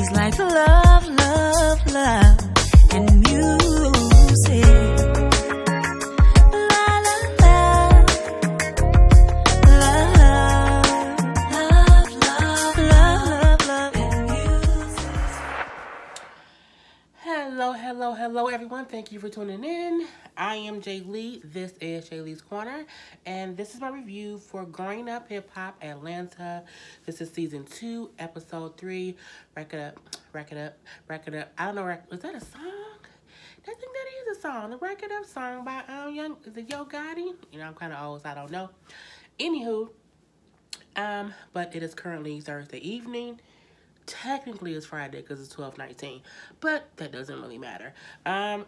She's like love, love, love, and music. La, la, la. Love, love, love, love, love, and music. Hello, everyone. Thank you for tuning in. I am Jay Lee. This is Jay Lee's Corner, and this is my review for Growing Up Hip Hop Atlanta. This is season 2, episode 3. Rack it up. I don't know. Was that a song? I think that is a song. The Rack It Up song by is it Yo Gotti? You know, I'm kind of old, so I don't know. Anywho, but it is currently Thursday evening. Technically it's Friday because it's 12:19, but that doesn't really matter.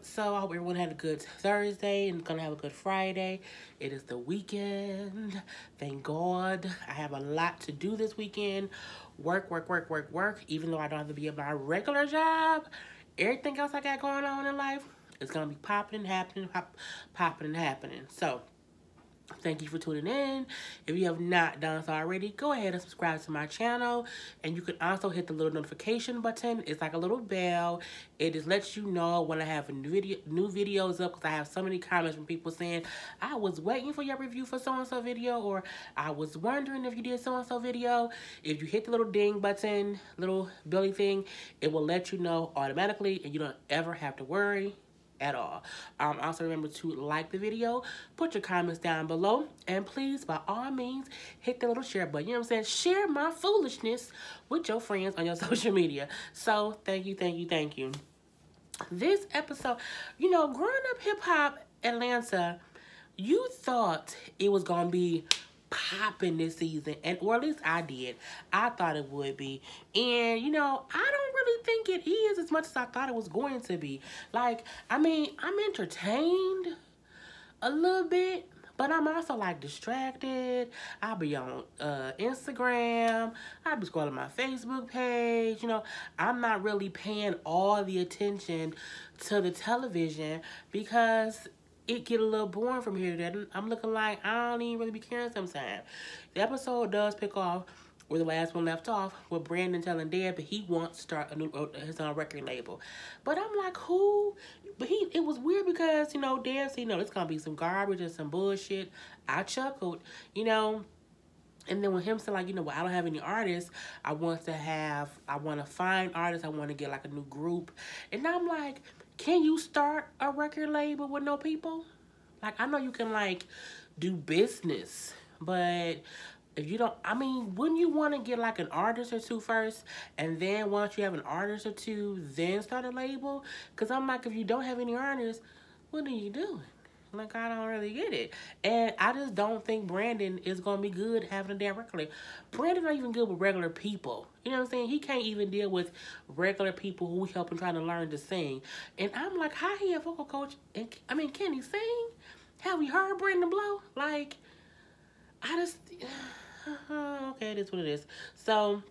So I hope everyone had a good Thursday and gonna have a good Friday. It is the weekend. Thank God. I have a lot to do this weekend. Work. Even though I don't have to be at my regular job, everything else I got going on in life is gonna be popping and happening. So thank you for tuning in. If you have not done so already, go ahead and subscribe to my channel. And you can also hit the little notification button. It's like a little bell. It just lets you know when I have new videos up, because I have so many comments from people saying, I was waiting for your review for so-and-so video, or I was wondering if you did so-and-so video. If you hit the little ding button, little belly thing, it will let you know automatically, and you don't ever have to worry at all. Also remember to like the video, put your comments down below, and please, by all means, hit the little share button. You know what I'm saying? Share my foolishness with your friends on your social media. So, thank you. This episode, you know, Growing Up Hip Hop Atlanta, you thought it was gonna be popping this season, or at least I did. I thought it would be, and you know, I don't really think it is as much as I thought it was going to be. Like, I mean, I'm entertained a little bit, but I'm also like distracted. I'll be on Instagram. I'll be scrolling my Facebook page. You know, I'm not really paying all the attention to the television because it get a little boring from here to there. I'm looking like I don't even really be caring sometimes. The episode does pick off where the last one left off, with Brandon telling Deb that he wants to start his own record label. But I'm like, who? But it was weird because, you know, Deb said, you know, it's going to be some garbage and some bullshit. I chuckled, you know. And then with him saying, like, you know, well, I don't have any artists. I want to find artists. I want to get, like, a new group. And I'm like, can you start a record label with no people? Like, I know you can, like, do business. But if you don't, I mean, wouldn't you want to get, like, an artist or two first? And then once you have an artist or two, then start a label? Because I'm like, if you don't have any artists, what are you doing? Like, I don't really get it. And I just don't think Brandon is going to be good having a damn record label. Brandon's not even good with regular people. You know what I'm saying? He can't even deal with regular people who help him trying to learn to sing. And I'm like, how he a vocal coach? And I mean, can he sing? Have we heard Brandon blow? Like, I just, okay, it is what it is. So,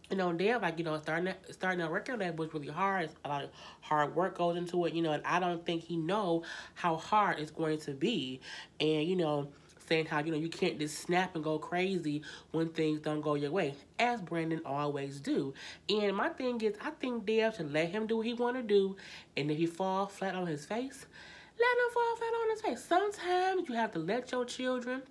you know, they're like, you know, starting a record label is really hard. A lot of hard work goes into it, you know, and I don't think he know how hard it's going to be. And, you know, saying how, you know, you can't just snap and go crazy when things don't go your way, as Brandon always do. And my thing is, I think Deb should let him do what he want to do, and if he fall flat on his face, let him fall flat on his face. Sometimes you have to let your children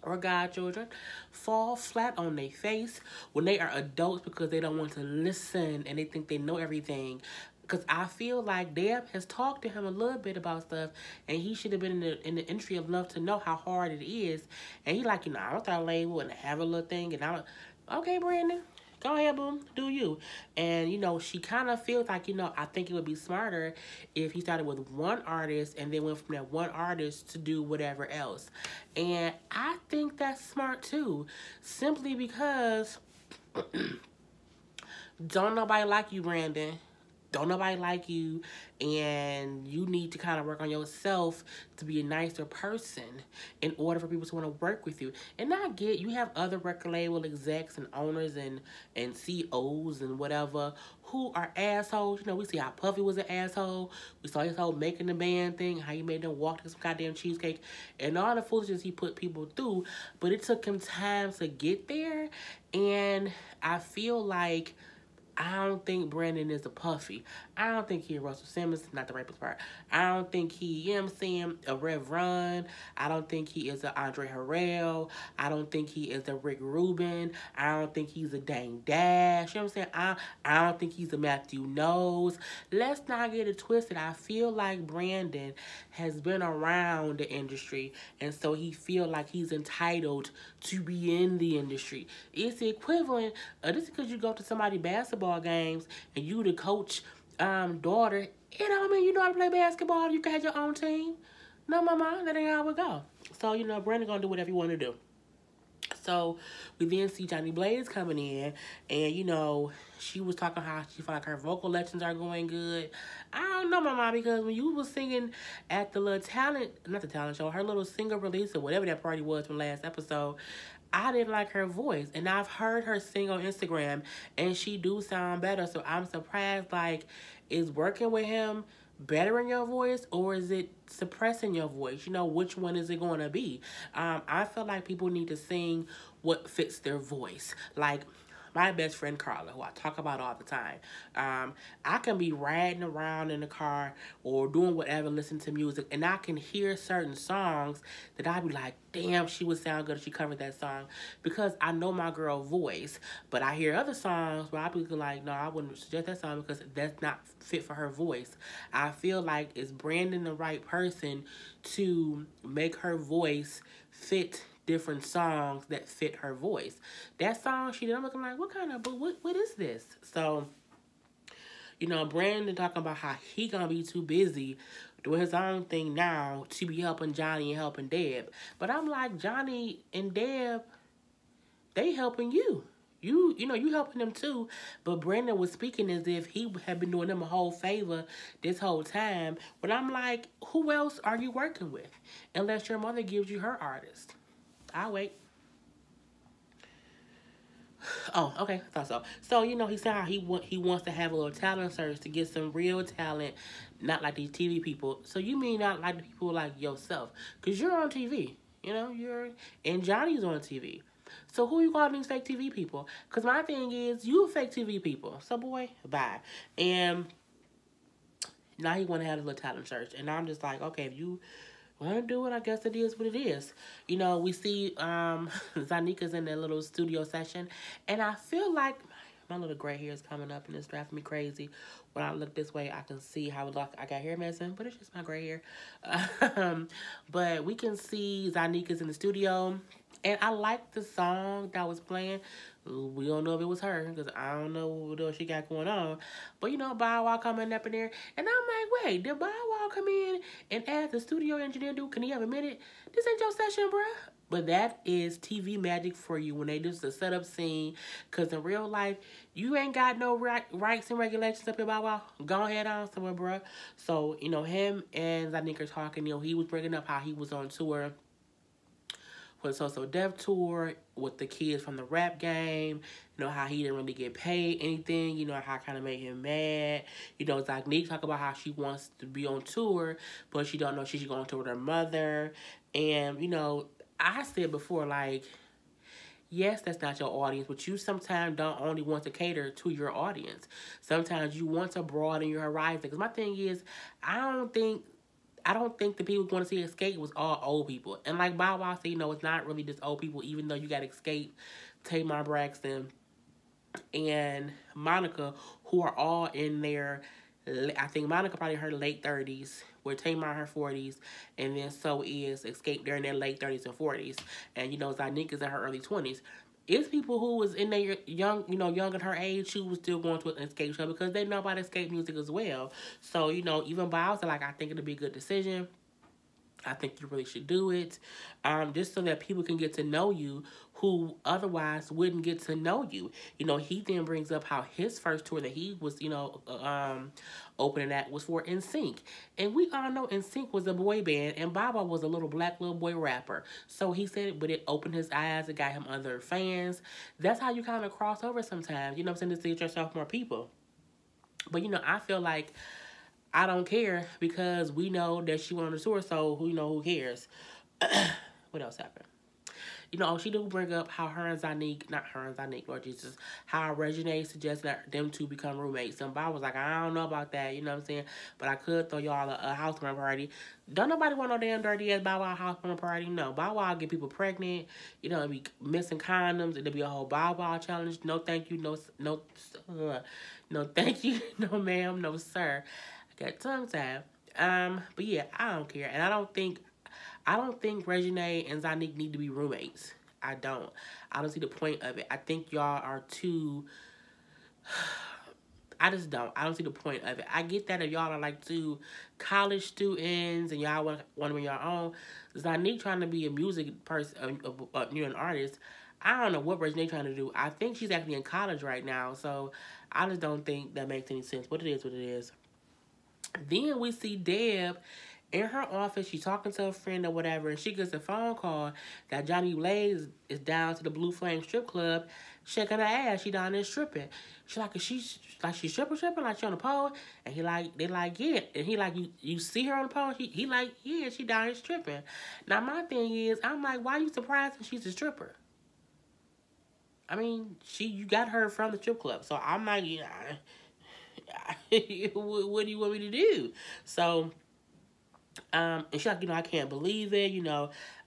or godchildren fall flat on their face when they are adults because they don't want to listen and they think they know everything. Because I feel like Deb has talked to him a little bit about stuff, and he should have been in the industry enough to know how hard it is. And he like, you know, I don't start a label and have a little thing, and I don't. Okay, Brandon, go ahead, boom, do you. And, you know, she kind of feels like, you know, I think it would be smarter if he started with one artist and then went from that one artist to do whatever else. And I think that's smart, too, simply because don't nobody like you, Brandon. Don't nobody like you, and you need to kind of work on yourself to be a nicer person in order for people to want to work with you. And I get you have other record label execs and owners and CEOs and whatever who are assholes. You know, we see how Puffy was an asshole. We saw his whole making the band thing, how he made them walk to some goddamn cheesecake, and all the foolishness he put people through. But it took him time to get there, and I feel like I don't think Brandon is a Puffy. I don't think he Russell Simmons, not the rapist part. I don't think he, you know what I'm saying, a Rev Run. I don't think he is a Andre Harrell. I don't think he is a Rick Rubin. I don't think he's a Dane Dash. You know what I'm saying? I don't think he's a Matthew Knowles. Let's not get it twisted. I feel like Brandon has been around the industry, and so he feel like he's entitled to be in the industry. It's the equivalent of this because you go to somebody's basketball games and you the coach daughter. It don't mean you know how to play basketball. You can have your own team. No, mama, that ain't how it go. So, you know, Brandon gonna do whatever you want to do. So we then see Johnny Blaze coming in, and you know she was talking how she felt like her vocal lessons are going good. I don't know, mama, because when you was singing at the little not the talent show, her little single release or whatever that party was from last episode, I didn't like her voice, and I've heard her sing on Instagram, and she do sound better. So I'm surprised. Like, is working with him bettering your voice or is it suppressing your voice? You know, which one is it going to be? I feel like people need to sing what fits their voice. Like my best friend Karla, who I talk about all the time. I can be riding around in the car or doing whatever, listening to music, and I can hear certain songs that I'd be like, damn, she would sound good if she covered that song, because I know my girl voice. But I hear other songs where I be like, no, I wouldn't suggest that song because that's not fit for her voice. I feel like is Brandon the right person to make her voice fit different songs that fit her voice? That song she did, I'm looking like, what is this? So, you know, Brandon talking about how he gonna be too busy doing his own thing now to be helping Johnny and helping Deb. But I'm like, Johnny and Deb, they helping you. You know, you helping them too. But Brandon was speaking as if he had been doing them a whole favor this whole time. But I'm like, who else are you working with? Unless your mother gives you her artist. I'll wait. Oh, okay, I thought so. So, you know, he said how he wants to have a little talent search to get some real talent, not like these TV people. So you mean not like the people like yourself? Because you're on TV, you know, and Johnny's on TV. So who you calling these fake TV people? Because my thing is, you fake TV people. So, boy, bye. And now he want to have a little talent search. And I'm just like, okay, if you want to do it, I guess it is what it is. You know, we see Zanika's in that little studio session, and I feel like my little gray hair is coming up and it's driving me crazy. When I look this way, I can see how I got hair messing, but it's just my gray hair. But we can see Zanika's in the studio, and I like the song that was playing. We don't know if it was her, because I don't know what she got going on. But, you know, Bow Wow coming up in there. And I'm like, wait, did Bow Wow come in and ask the studio engineer, can he have a minute? This ain't your session, bruh. But that is TV magic for you when they do the setup scene. Because in real life, you ain't got no rights and regulations up here, Bow Wow. Go ahead on somewhere, bruh. So, you know, him and Zanika talking, you know, he was bringing up how he was on tour for the So Dev tour with the kids from the rap game, you know, how he didn't really get paid anything, you know, how it kind of made him mad. You know, Zagnik talk about how she wants to be on tour, but she don't know she's going to with her mother. And, you know, I said before, like, yes, that's not your audience, but you sometimes don't only want to cater to your audience. Sometimes you want to broaden your horizon. Because my thing is, I don't think the people going to see Escape was all old people. And like Bow Wow said, you know, it's not really just old people, even though you got Escape, Tamar Braxton, and Monica, who are all in their, I think Monica probably her late 30s, where Tamar her 40s, and then so is Escape, they're in their late 30s and 40s. And, you know, Zanika's in her early 20s. It's people who was in their young in her age who was still going to an Escape show because they know about Escape music as well. So, you know, even Bow said, like, I think it'll be a good decision. I think you really should do it. Just so that people can get to know you who otherwise wouldn't get to know you. You know, he then brings up how his first tour that he was, you know, opening at was for NSYNC. And we all know NSYNC was a boy band and Baba was a little black little boy rapper. So he said, but it opened his eyes, it got him other fans. That's how you kind of cross over sometimes, you know what I'm saying, to see yourself more people. But, you know, I feel like I don't care because we know that she went on the tour, so who cares? What else happened? she do bring up how her and Zanique, not her and Zanique, Lord Jesus, how Regine suggested that them two become roommates. And Bob was like, I don't know about that, you know what I'm saying? But I could throw y'all a housewarming party. Don't nobody want no damn dirty ass Bow Wow housewarming party. No, Bow Wow get people pregnant, and be missing condoms. It'll be a whole Bow Wow challenge. No thank you, no thank you, no ma'am, no sir. I got tongue tied. But yeah, I don't care. And I don't think Regine and Zanique need to be roommates. I don't. I don't see the point of it. I think y'all are too... I just don't. I don't see the point of it. I get that if y'all are like two college students and y'all want to be your own. Zanique trying to be a music person, an artist. I don't know what Regine trying to do. I think she's actually in college right now. So I just don't think that makes any sense. But it is what it is. Then we see Deb in her office. She's talking to a friend or whatever, and she gets a phone call that Johnny Blaze is down to the Blue Flame strip club shaking her ass. She down there stripping. She like, she's stripping, like she on the pole, and they like, yeah. And he like, you see her on the pole? He like, yeah, she down there stripping. Now my thing is, I'm like, why you surprised that she's a stripper? I mean, you got her from the strip club, so I'm like, what do you want me to do? So, and she's like, I can't believe it.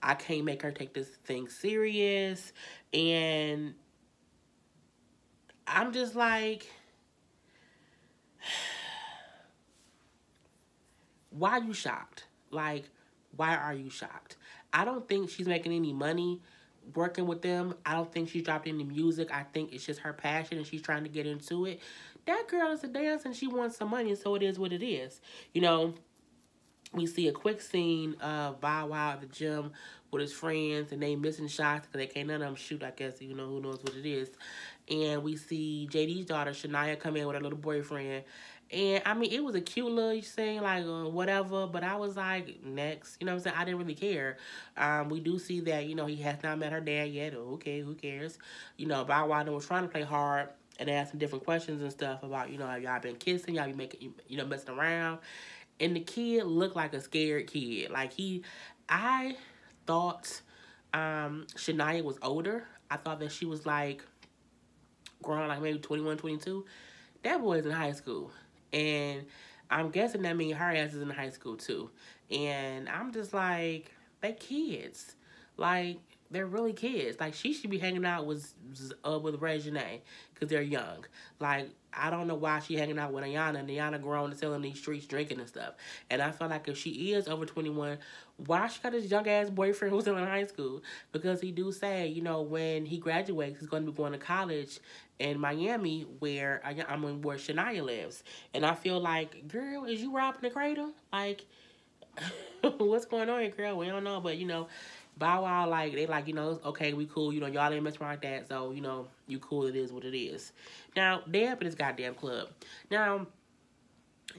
I can't make her take this thing serious. And I'm just like, why are you shocked? Like, why are you shocked? I don't think she's making any money working with them. I don't think she dropped any music. I think it's just her passion and she's trying to get into it. That girl is a dancer and she wants some money, so it is what it is. We see a quick scene of Bow Wow at the gym with his friends, and they missing shots because they can't none of them shoot, I guess, who knows what it is. And we see JD's daughter, Shania, come in with her little boyfriend. And, I mean, it was a cute little thing, like, whatever, but I was like, next. You know what I'm saying? I didn't really care. We do see that, he has not met her dad yet. Okay, who cares? Bow Wow was trying to play hard and ask some different questions and stuff about, have y'all been kissing? Y'all be making, messing around? And the kid looked like a scared kid. Like, I thought Shania was older. I thought that she was, like, grown, like, maybe 21, 22. That boy's in high school. And I'm guessing that means her ass is in high school, too. And I'm just like, they kids. Like, they're really kids. Like, she should be hanging out with Regine because they're young. Like, I don't know why she hanging out with Ayana, and Ayana grown and still in these streets drinking and stuff. And I feel like if she is over 21, why she got this young-ass boyfriend who's still in high school? Because he do say, when he graduates, he's going to be going to college in Miami where Shania lives. And I feel like, girl, is you robbing the cradle? Like, what's going on here, girl? We don't know, but, Bow Wow, like, they like, okay, we cool, y'all ain't messing around like that, so, you cool, it is what it is. Now, Deb in this goddamn club. Now,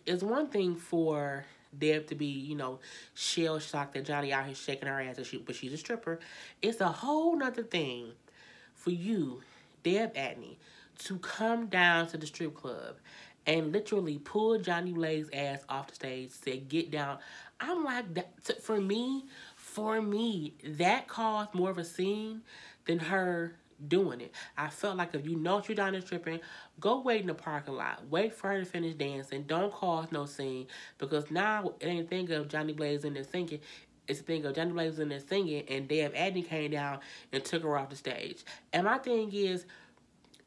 it's one thing for Deb to be, shell-shocked that Johnny out here shaking her ass, but she's a stripper. It's a whole nother thing for you, Deb Adney, to come down to the strip club and literally pull Johnny Blaze's ass off the stage, say, get down. I'm like, that, for me, that caused more of a scene than her doing it. I felt like if you're down there stripping, go wait in the parking lot. Wait for her to finish dancing. Don't cause no scene. Because now it ain't a thing of Johnny Blaze in there singing. It's a thing of Johnny Blaze in there singing, and Deb Adney came down and took her off the stage. And my thing is,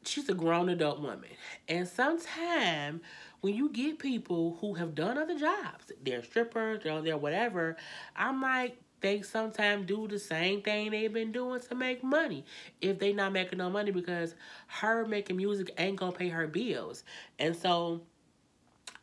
she's a grown adult woman. And sometimes when you get people who have done other jobs, they're strippers, they're whatever, I'm like, they sometimes do the same thing they've been doing to make money. If they not making no money, because her making music ain't gonna pay her bills. And so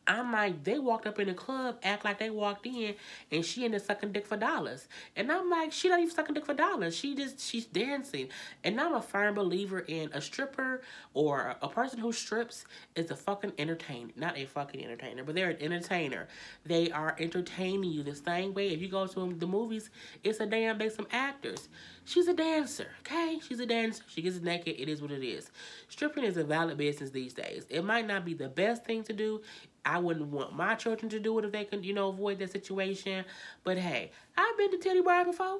I'm like, they walked up in the club, act like they walked in, and she in there sucking dick for dollars. And I'm like, she not even sucking dick for dollars. She's dancing. And I'm a firm believer in a stripper or a person who strips is a fucking entertainer. Not a fucking entertainer, but they're an entertainer. They are entertaining you the same way. If you go to the movies, it's they some actors. She's a dancer, okay? She's a dancer. She gets naked. It is what it is. Stripping is a valid business these days. It might not be the best thing to do. I wouldn't want my children to do it if they can, avoid that situation. But hey, I've been to Teddy Bar before.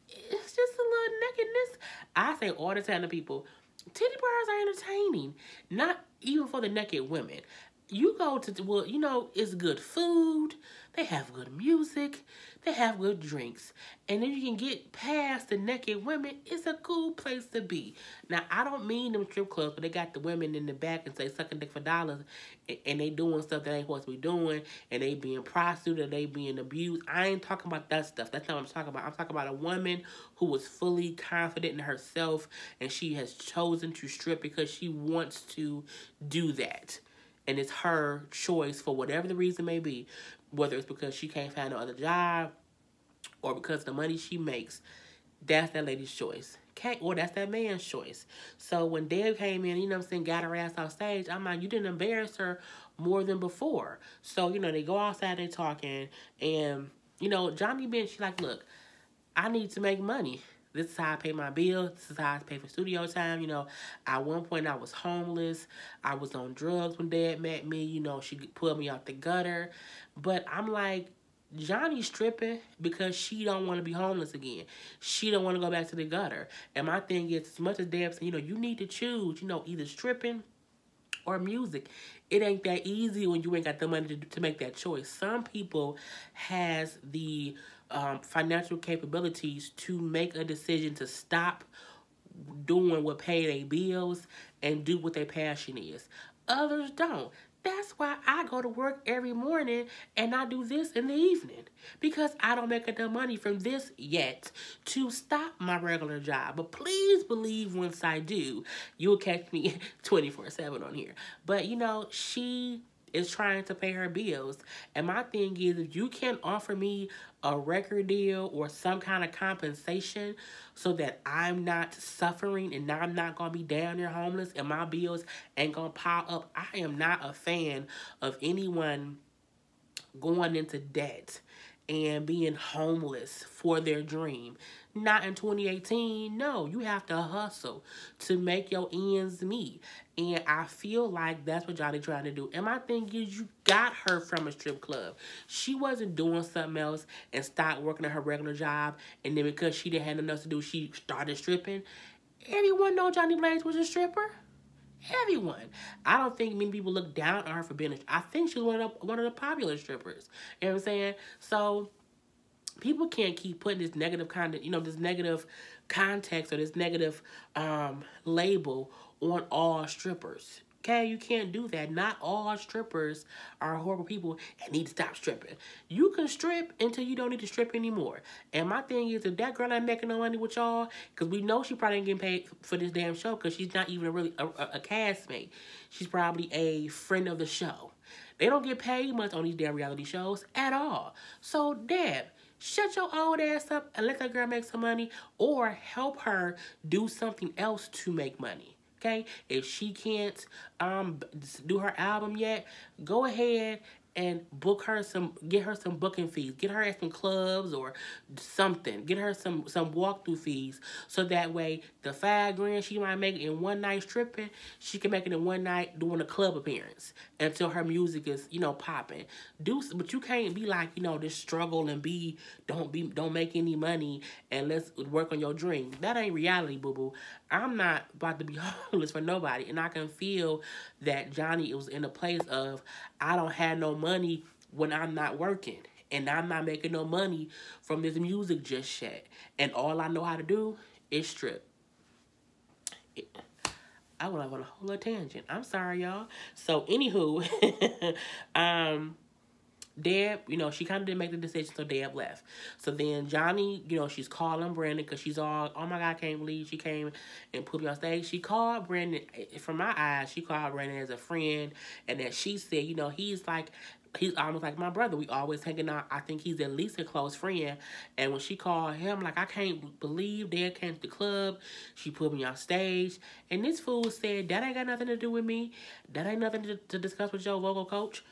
it's just a little nakedness. I say all the time to people, titty bars are entertaining, not even for the naked women. You go to, well, you know, it's good food, they have good music, they have good drinks. And if you can get past the naked women, it's a cool place to be. Now, I don't mean them strip clubs, but they got the women in the back and say sucking dick for dollars, and they doing stuff that ain't supposed to be doing, and they being prostituted, they being abused. I ain't talking about that stuff. That's not what I'm talking about. I'm talking about a woman who was fully confident in herself, and she has chosen to strip because she wants to do that. And it's her choice for whatever the reason may be, whether it's because she can't find no other job or because of the money she makes. That's that lady's choice. Okay? Or that's that man's choice. So when Deb came in, you know what I'm saying, got her ass off stage, I'm like, you didn't embarrass her more than before. So, you know, they go outside, they talking, and, you know, Johnny Ben, she like, look, I need to make money. This is how I pay my bills. This is how I pay for studio time. You know, at one point I was homeless. I was on drugs when Dad met me. You know, she pulled me out the gutter. But I'm like, Johnny's stripping because she don't want to be homeless again. She don't want to go back to the gutter. And my thing is, as much as Dad said, you know, you need to choose, you know, either stripping or music. It ain't that easy when you ain't got the money to make that choice. Some people has the financial capabilities to make a decision to stop doing what pay their bills and do what their passion is. Others don't. That's why I go to work every morning and I do this in the evening. Because I don't make enough money from this yet to stop my regular job. But please believe once I do, you'll catch me 24/7 on here. But, you know, she is trying to pay her bills. And my thing is, if you can offer me a record deal or some kind of compensation so that I'm not suffering and I'm not going to be down there homeless and my bills ain't going to pile up. I am not a fan of anyone going into debt and being homeless for their dream. Not in 2018. No, you have to hustle to make your ends meet. And I feel like that's what Johnny trying to do. And my thing is, you got her from a strip club. She wasn't doing something else and stopped working at her regular job. And then because she didn't have nothing else to do, she started stripping. Everyone know Johnny Blaze was a stripper. Everyone. I don't think many people look down on her for being I think she's one of the popular strippers. You know what I'm saying? So people can't keep putting this negative content, you know, this negative context or this negative label on all strippers. Okay, you can't do that. Not all strippers are horrible people and need to stop stripping. You can strip until you don't need to strip anymore. And my thing is, if that girl ain't making no money with y'all, because we know she probably ain't getting paid for this damn show because she's not even a castmate. She's probably a friend of the show. They don't get paid much on these damn reality shows at all. So, Deb, shut your old ass up and let that girl make some money or help her do something else to make money. Okay, if she can't do her album yet, go ahead and get her some booking fees. Get her at some clubs or something. Get her some walkthrough fees. So that way, the $5,000 she might make in one night stripping, she can make it in one night doing a club appearance until her music is, you know, popping. But you can't be like, you know, just struggle and don't make any money and let's work on your dream. That ain't reality, boo-boo. I'm not about to be homeless for nobody. And I can feel that Johnny was in a place of, I don't have no money when I'm not working. And I'm not making no money from this music just yet. And all I know how to do is strip. I went off on a whole other tangent. I'm sorry, y'all. So, anywho, Deb, you know, she kind of didn't make the decision, so Deb left. So then Johnny, you know, she's calling Brandon because she's all, oh my God, I can't believe she came and put me on stage. She called Brandon, from my eyes, she called Brandon as a friend, and that she said, you know, he's almost like my brother. We always hanging out. I think he's at least a close friend. And when she called him, like, I can't believe Dad came to the club. She put me on stage. And this fool said, that ain't got nothing to do with me. That ain't nothing to discuss with your vocal coach.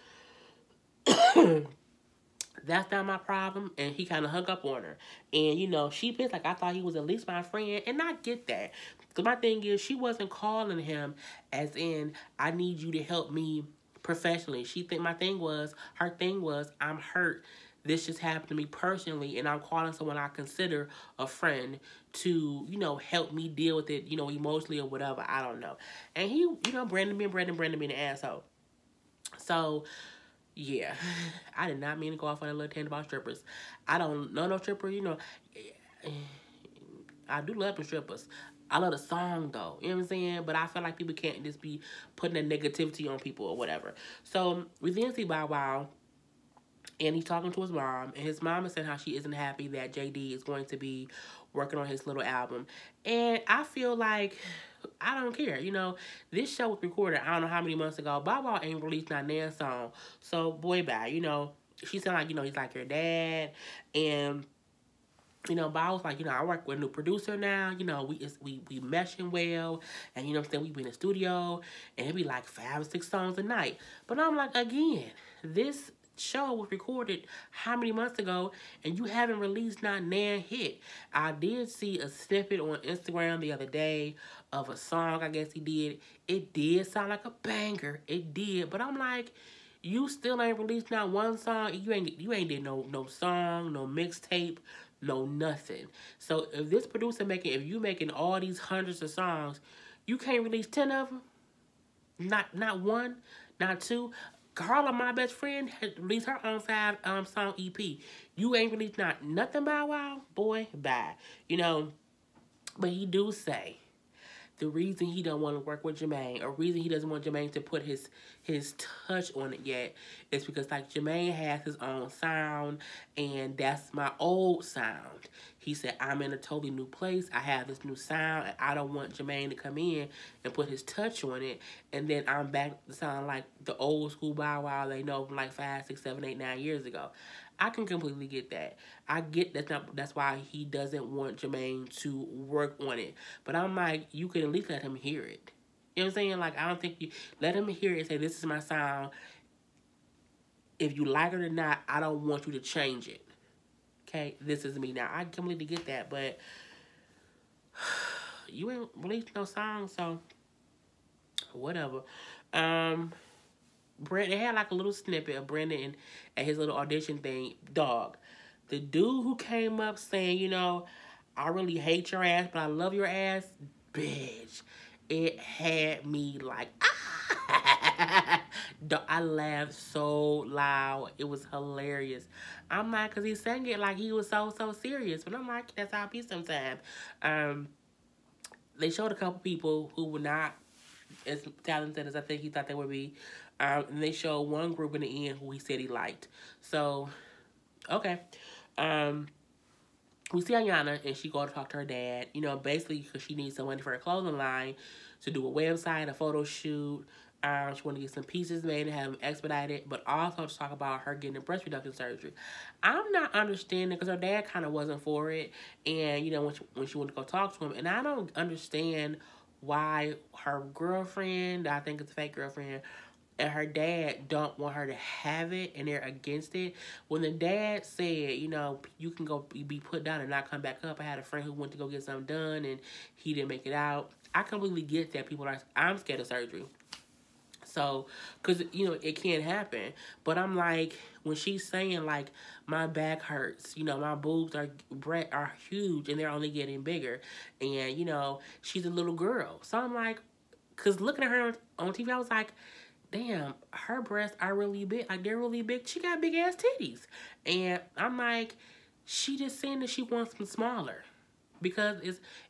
That's not my problem. And he kind of hung up on her. And, you know, she pissed. Like, I thought he was at least my friend. And I get that. So my thing is, she wasn't calling him as in, I need you to help me professionally. Her thing was, I'm hurt this just happened to me personally, and I'm calling someone I consider a friend to, help me deal with it, emotionally or whatever. I don't know. And he, Brandon being an asshole. So, yeah, I did not mean to go off on a little tangent about strippers. I don't know no stripper, I do love the strippers. I love the song though, you know what I'm saying? But I feel like people can't just be putting a negativity on people or whatever. So we then see Bow Wow, and he's talking to his mom, and his mom is saying how she isn't happy that JD is going to be working on his little album. And I feel like I don't care. This show was recorded I don't know how many months ago. Bow Wow ain't released not a song. So boy bye, she sound like, he's like your dad. And Bow was like, I work with a new producer now. We meshing well, and what I'm saying, we be in the studio, and it be like 5 or 6 songs a night. But I'm like, again, this show was recorded how many months ago, and you haven't released not nan hit. I did see a snippet on Instagram the other day of a song. I guess he did. It did sound like a banger. It did, but I'm like, you still ain't released not one song. You ain't did no song, no mixtape, no nothing. So if this producer if you making all these hundreds of songs, you can't release 10 of them. Not one, not two. Karla, my best friend, has released her own 5 song EP. You ain't released nothing Bow Wow, boy, bye. But he do say the reason he don't want to work with Jermaine, or reason he doesn't want Jermaine to put his touch on it yet, is because like Jermaine has his own sound, and that's my old sound. He said, I'm in a totally new place. I have this new sound, and I don't want Jermaine to come in and put his touch on it, and then I'm back to sound like the old school Bow Wow they know from like 5, 6, 7, 8, 9 years ago. I can completely get that. I get that's why he doesn't want Jermaine to work on it. But I'm like, you could at least let him hear it. You know what I'm saying? Like, I don't think you let him hear it and say, this is my sound. If you like it or not, I don't want you to change it. Okay? This is me now. I completely get that, but you ain't released no song, so whatever. They had like a little snippet of Brandon at his little audition thing. Dog, the dude who came up saying, I really hate your ass, but I love your ass, bitch. It had me like, ah! I laughed so loud. It was hilarious. I'm like, because he sang it like he was so serious. But I'm like, that's how I be sometimes. They showed a couple people who were not as talented as I think he thought they would be. And they showed one group in the end who he said he liked. So, okay. We see Ayana, and she go to talk to her dad, basically because she needs some money for her clothing line to do a website, a photo shoot. She want to get some pieces made and have them expedited, but also to talk about her getting a breast reduction surgery. I'm not understanding because her dad kind of wasn't for it, and when she went to go talk to him, and I don't understand why her girlfriend, I think it's a fake girlfriend, and her dad don't want her to have it, and they're against it. When the dad said, you can go be put down and not come back up. I had a friend who went to go get something done, and he didn't make it out. I completely get that. People are, I'm scared of surgery. So, because, it can't happen. But I'm like, when she's saying, like, my back hurts, my boobs are huge, and they're only getting bigger. And, she's a little girl. So I'm like, because looking at her on TV, I was like, damn, her breasts are really big. Like, they're really big. She got big-ass titties. And I'm like, she just saying that she wants them smaller because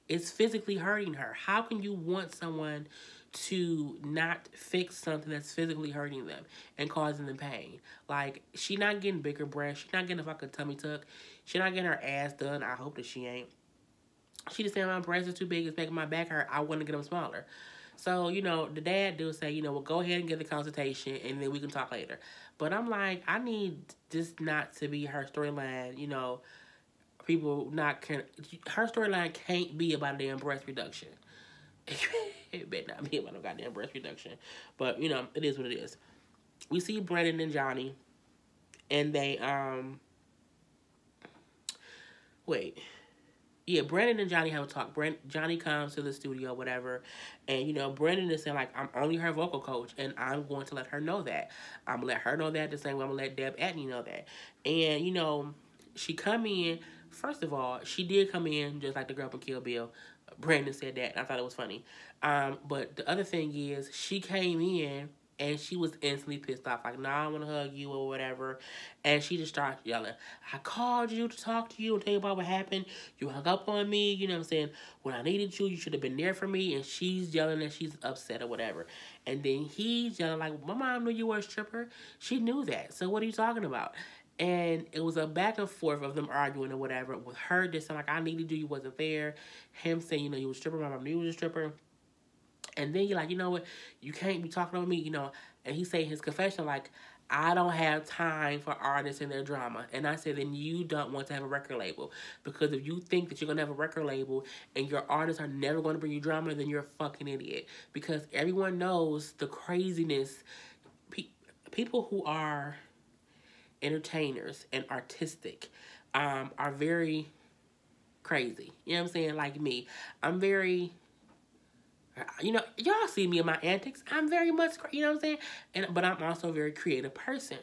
it's physically hurting her. How can you want someone to not fix something that's physically hurting them and causing them pain? Like, she not getting bigger breasts. She not getting a fucking tummy tuck. She not getting her ass done. I hope that she ain't. She just saying my breasts are too big. It's making my back hurt. I want to get them smaller. So, the dad do say, well, go ahead and get the consultation, and then we can talk later. But I'm like, I need this not to be her storyline, people not her storyline can't be about a damn breast reduction. It better not be about no goddamn breast reduction. But, it is what it is. We see Brandon and Johnny, and they, wait. yeah, Brandon and Johnny have a talk. Johnny comes to the studio, whatever, and Brandon is saying like, I'm only her vocal coach, and I'm going to let her know that. I'm gonna let her know that the same way I'm gonna let Deb Atney know that. And she come in. First of all, she did come in just like the girl from Kill Bill. Brandon said that. And I thought it was funny. But the other thing is, she came in and she was instantly pissed off. Like, nah, I want to hug you or whatever. And she just started yelling, I called you to talk to you and tell you about what happened. You hung up on me. You know what I'm saying? When I needed you, you should have been there for me. And she's yelling that she's upset or whatever. And then he's yelling like, my mom knew you were a stripper. She knew that. So what are you talking about? And it was a back and forth of them arguing or whatever. With her just saying like, I needed you, you wasn't there. Him saying, you was a stripper, my mom knew you was a stripper. And then you're like, you know what? You can't be talking about me, And he say in his confession, like, I don't have time for artists and their drama. And I said, then you don't want to have a record label. Because if you think that you're going to have a record label and your artists are never going to bring you drama, then you're a fucking idiot. Because everyone knows the craziness. People who are entertainers and artistic are very crazy. You know what I'm saying? Like me. I'm very... y'all see me in my antics. I'm very much, you know what I'm saying? But I'm also a very creative person.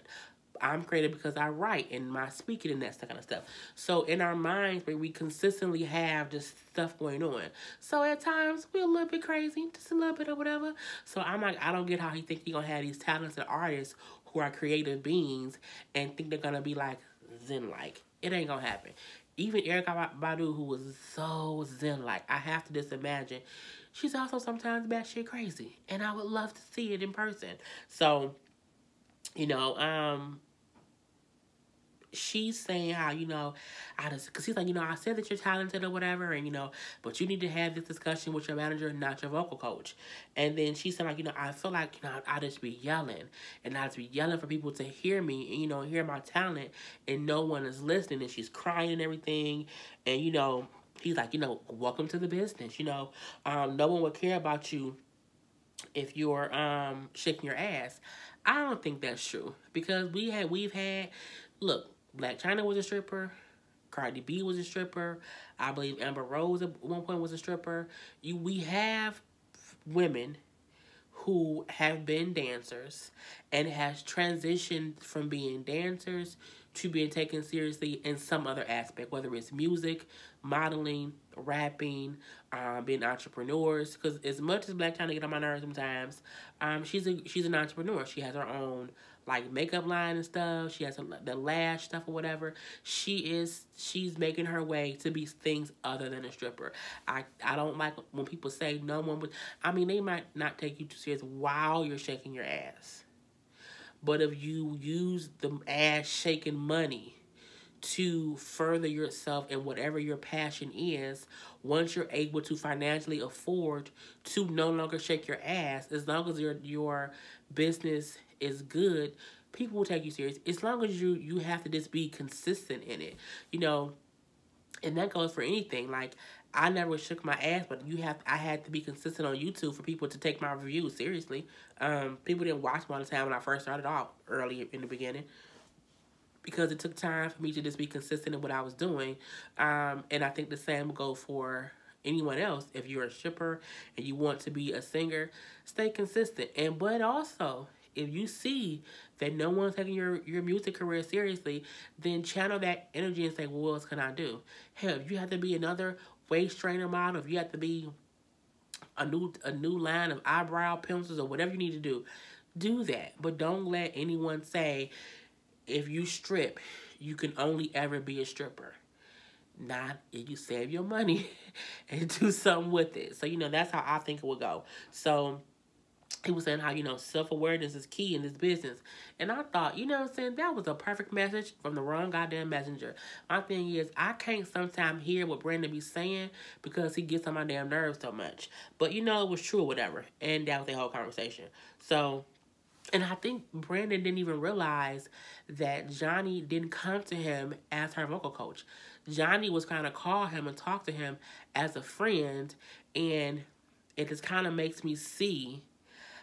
I'm creative because I write and my speaking and that kind of stuff. So in our minds, we consistently have just stuff going on. So at times, we're a little bit crazy, just a little bit or whatever. So I'm like, I don't get how he think he gonna have these talented artists who are creative beings and think they're gonna be like Zen-like. It ain't gonna happen. Even Erykah Badu, who was so Zen-like, I have to just imagine, she's also sometimes batshit crazy. And I would love to see it in person. So, she's saying how, because he's like, I said that you're talented or whatever, and, but you need to have this discussion with your manager, not your vocal coach. And then she said, like, I feel like, I just be yelling, and I just be yelling for people to hear me, and, hear my talent, and no one is listening, and she's crying and everything, and, he's like, welcome to the business, no one would care about you if you're shaking your ass. I don't think that's true, because we've had, look, Black China was a stripper, Cardi B was a stripper, I believe Amber Rose at one point was a stripper. We have women who have been dancers and has transitioned from being dancers to being taken seriously in some other aspect, whether it's music, modeling, rapping, being entrepreneurs. Because as much as Black China get on my nerves sometimes, she's an entrepreneur. She has her own like makeup line and stuff. She has the lash stuff or whatever. She's making her way to be things other than a stripper. I don't like when people say no one would. I mean, they might not take you too serious while you're shaking your ass. But if you use the ass shaking money to further yourself in whatever your passion is, once you're able to financially afford to no longer shake your ass, as long as your business is good, people will take you serious. As long as you have to just be consistent in it, and that goes for anything. Like, I never shook my ass, but I had to be consistent on YouTube for people to take my reviews seriously. People didn't watch me all the time when I first started off early in the beginning, because it took time for me to just be consistent in what I was doing. And I think the same will go for anyone else. If you're a stripper and you want to be a singer, stay consistent. But also, if you see that no one's taking your music career seriously, then channel that energy and say, well, what else can I do? Hell, if you have to be another waist trainer model, if you have to be a new line of eyebrow pencils or whatever you need to do that. But don't let anyone say, if you strip, you can only ever be a stripper. Not if you save your money and do something with it. So, that's how I think it would go. So, he was saying how, self-awareness is key in this business. And I thought, that was a perfect message from the wrong goddamn messenger. My thing is, I can't sometimes hear what Brandon be saying because he gets on my damn nerves so much. But, it was true or whatever. And that was the whole conversation. So, and I think Brandon didn't even realize that Johnny didn't come to him as her vocal coach. Johnny was kind of call him and talk to him as a friend. And it just kind of makes me see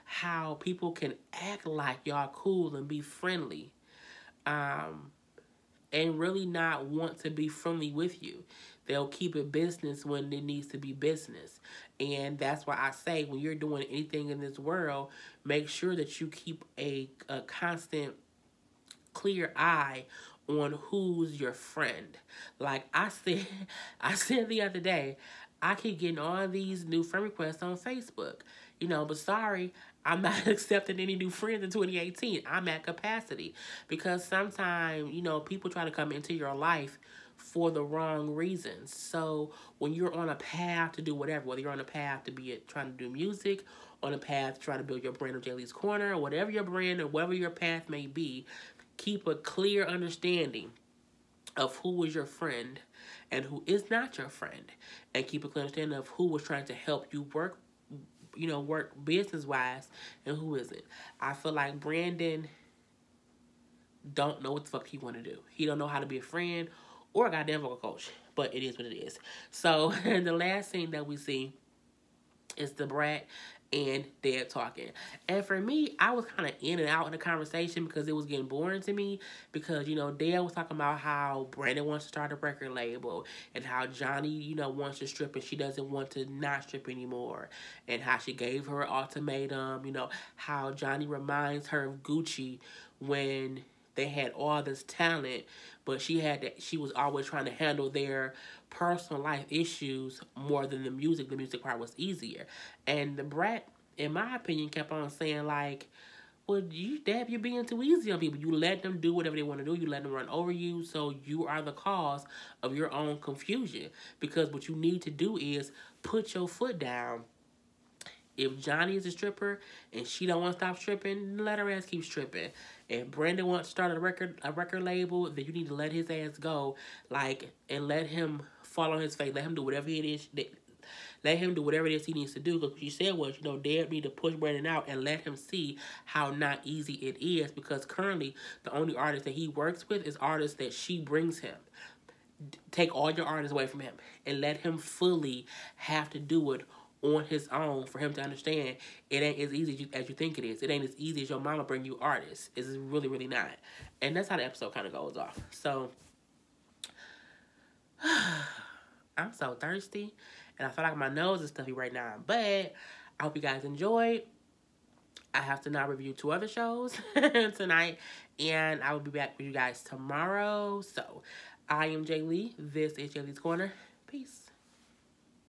how people can act like y'all cool and be friendly, and really not want to be friendly with you. they'll keep it business when it needs to be business. And that's why I say when you're doing anything in this world, make sure that you keep a constant clear eye on who's your friend. Like I said, I said the other day, I keep getting all these new friend requests on Facebook. But sorry, I'm not accepting any new friends in 2018. I'm at capacity because sometimes, people try to come into your life for the wrong reasons. So when you're on a path to do whatever, whether you're on a path to be trying to do music, on a path to try to build your brand of J. Lee's Corner, or whatever your brand or whatever your path may be, keep a clear understanding of who is your friend and who is not your friend, and keep a clear understanding of who was trying to help you work business-wise and who isn't. I feel like Brandon don't know what the fuck he want to do. He don't know how to be a friend or a goddamn vocal coach, but it is what it is. So the last thing that we see is the brat and Dad talking. And for me, I was kind of in and out in the conversation because it was getting boring to me. Because, Dad was talking about how Brandon wants to start a record label and how Johnny, wants to strip and she doesn't want to not strip anymore. And how she gave her an ultimatum, how Johnny reminds her of Gucci when they had all this talent, but she was always trying to handle their personal life issues more than the music. The music part was easier. And the brat, in my opinion, kept on saying like, well, you're being too easy on people. You let them do whatever they want to do. You let them run over you. So you are the cause of your own confusion. Because what you need to do is put your foot down. If Johnny is a stripper and she don't want to stop stripping, let her ass keep stripping. If Brandon wants to start a record label, then you need to let his ass go, and let him fall on his face. Let him do whatever it is. Let him do whatever it is he needs to do. Because what you said was, Dad need to push Brandon out and let him see how not easy it is. Because currently, the only artist that he works with is artists that she brings him. Take all your artists away from him and let him fully have to do it on his own for him to understand it ain't as easy as you think it is. It ain't as easy as your mama bring you artists. It's really, really not. And that's how the episode kind of goes off. So, I'm so thirsty. And I feel like my nose is stuffy right now. But I hope you guys enjoyed. I have to now review 2 other shows tonight. And I will be back with you guys tomorrow. So, I am J. Lee. This is J. Lee's Corner. Peace.